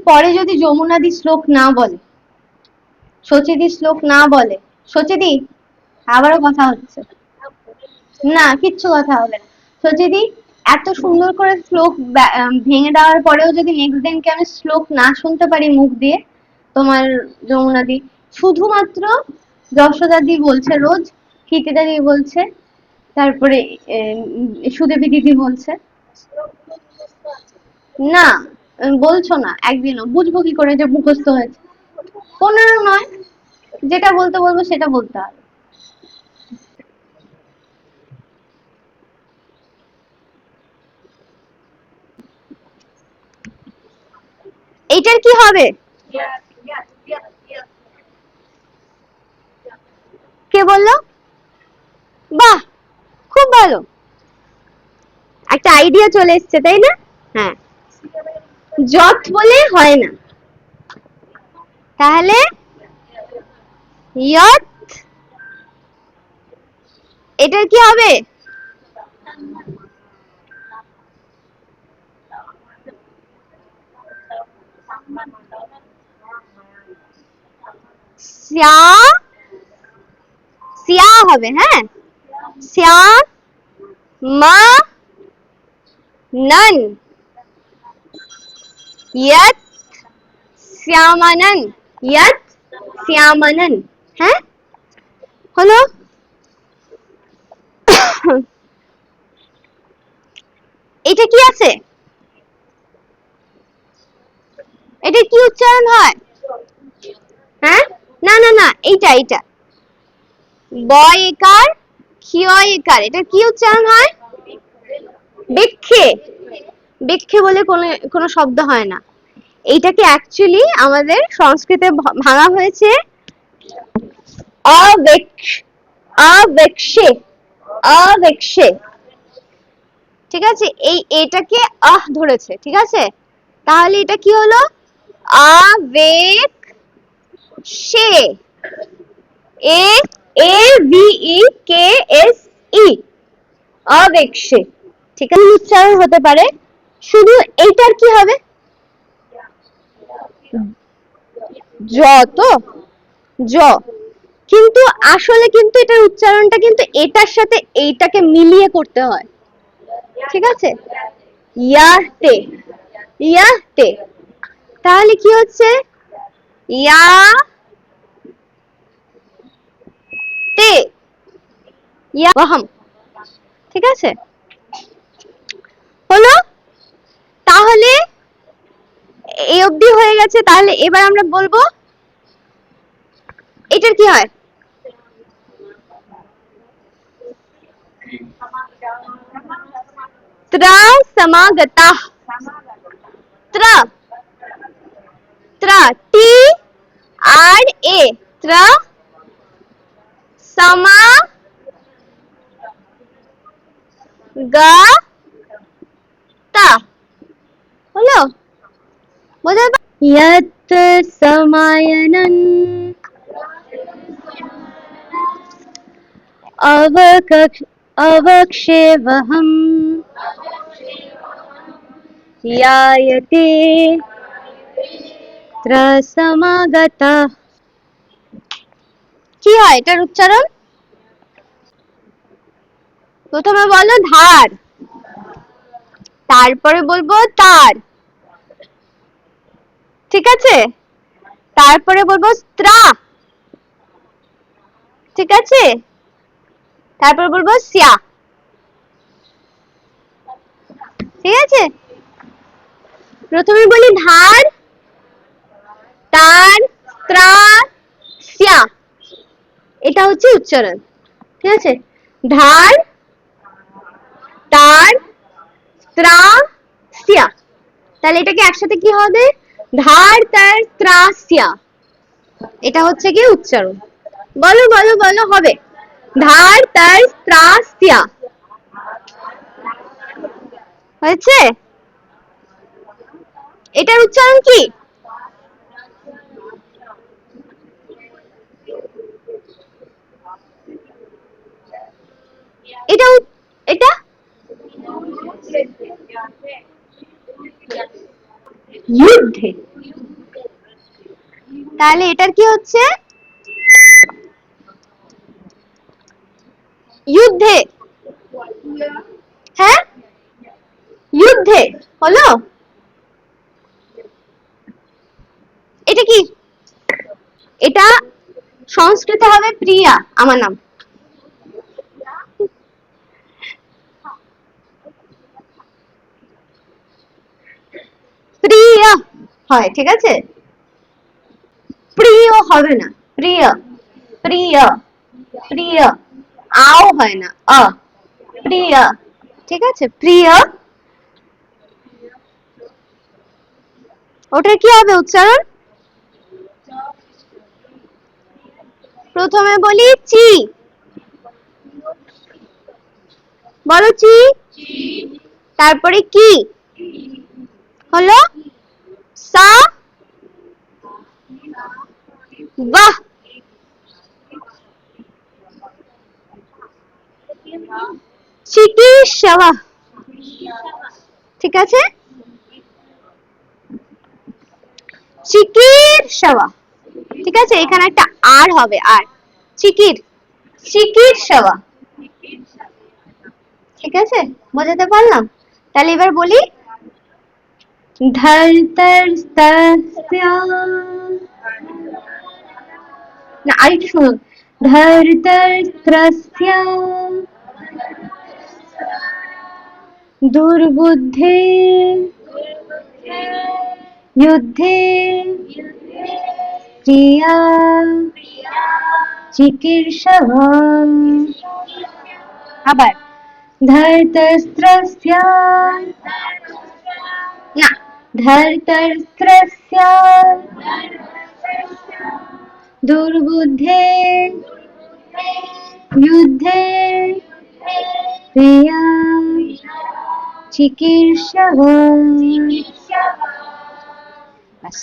পরে যদি যমুনাদি শ্লোক না বলে, সচিদি শ্লোক না বলে, সচিদি আবারও কথা হচ্ছে না, কিচ্ছু কথা হবে না। সচিদি এত সুন্দর করে শ্লোক ভেঙে দেওয়ার পরেও যদি নেক্সট দিনকে আমি শ্লোক না শুনতে পারি মুখ দিয়ে, তোমার যমুনাদি শুধুমাত্র যশোদাদি বলছে রোজ, ক্ষিতিদাদি বলছে, তারপরে সুদেবী দিদি বলছে, না বলছো না একদিনও, বুঝবো কি করে যে মুখস্থ হয়েছে? 15 নয়, যেটা বলতে বলবো সেটা বলতে হবে। এইটার কি হবে? কে বললো? বাহ, খুব ভালো, একটা আইডিয়া চলে এসছে, তাই না? হ্যাঁ, যত বলে হয় না, তাহলে ইয়ত, এটার কি হবে? শ্যা, শ্যা হবে, হ্যাঁ, শ্যা মা নন, ইয়ত শ্যামানন, ইয়ত শ্যামানন, হ্যাঁ হলো। এটা কি আছে? এটা কি উচ্চারণ হয়? হ্যাঁ, না না না, এইটা এইটা বয় একার ক্ষয় একার, এটা কি উচ্চারণ হয়? বৃক্ষে, বৃক্ষে বলে কোনো শব্দ হয় না। এইটাকে অ্যাকচুয়ালি আমাদের সংস্কৃতে ভাঙা হয়েছে অবৃক্ষ, অবৃক্ষে, অবৃক্ষে, ঠিক আছে? এটাকে আহ ধরেছে, ঠিক আছে? তাহলে এটা কি হলো? আবেক্ষে, এ A V E K S E, আবেক্ষে, ঠিক আছে? উচ্চারণ হতে পারে, শুধু এইটার কি হবে? জ, তো জ, কিন্তু আসলে কিন্তু এটার উচ্চারণটা কিন্তু এটার সাথে এইটাকে মিলিয়ে করতে হয়, ঠিক আছে? ইয়াতে, ইয়াতে, তাহলে কি হচ্ছে? ইয়া তে, ইয়া ওয়াহাম, ঠিক আছে? হলো, তাহলে এই অবধি হয়ে গেছে। তাহলে এবার আমরা বলবো এটার কি হয়? ত্রা সমাগতাঃ, ত্রা, ত্রা, টি আর এ, ত্রা সমা গা তা, হলো? বোঝা গেল? ইয়ত সমায়নন অবক্ষেবহম ইয়ায়তে ত্রসমাগতঃ। কি হয় এটার উচ্চারণ? প্রথমে বলো ধার, তারপরে বলবো তার, ঠিক আছে? তারপরে বলবো স্ত্রা, ঠিক আছে? তারপর বলবো শ্যা, ঠিক আছে? প্রথমে বলি ধার, তার, ত্রা, শ্যা, এটা হচ্ছে উচ্চারণ, ঠিক আছে? ধার, তার, ত্রা, শ্যা, তাহলে এটাকে একসাথে কি হবে? ধার তার ত্রা শ্যা, এটা হচ্ছে কি উচ্চারণ। বলো বলো বলো, হবে ধার তার ত্রা শ্যা, হয়েছে? এটার উচ্চারণ কি? এটা এটা যুদ্ধে। তাহলে এটার কি হচ্ছে? যুদ্ধে। হ্যাঁ, যুদ্ধে হলো। এটা কি? এটা সংস্কৃতে হবে প্রিয়া, আমার নাম। প্রিয়া হয়, ঠিক আছে? প্রিয় হবে না, প্রিয়, প্রিয়, প্রিয়। আও হয় না, প্রিয়, ঠিক আছে? প্রিয়। ওটার কি হবে উচ্চারণ? প্রথমে বলি চি, বলো চি। তারপরে কি হলো? সা, বাহ। চিকিৎসা, ঠিক আছে? চিকিৎসা, ঠিক আছে? এখানে একটা আর হবে, আর চিকির, চিকিৎসা, ঠিক আছে? বোঝাতে পারলাম? তাহলে এবার বলি ধর্তস্তস্য, না আরেকটু শুনুন। ধর্তস্য দুর্বুদ্ধে যুদ্ধে প্রিয়া চিকিৎসক। আবার ধর্তস্য, না, ধর্তস্য দুর্বুদ্ধে যুদ্ধে প্রিয়া চিকিৎসক। ব্যাস।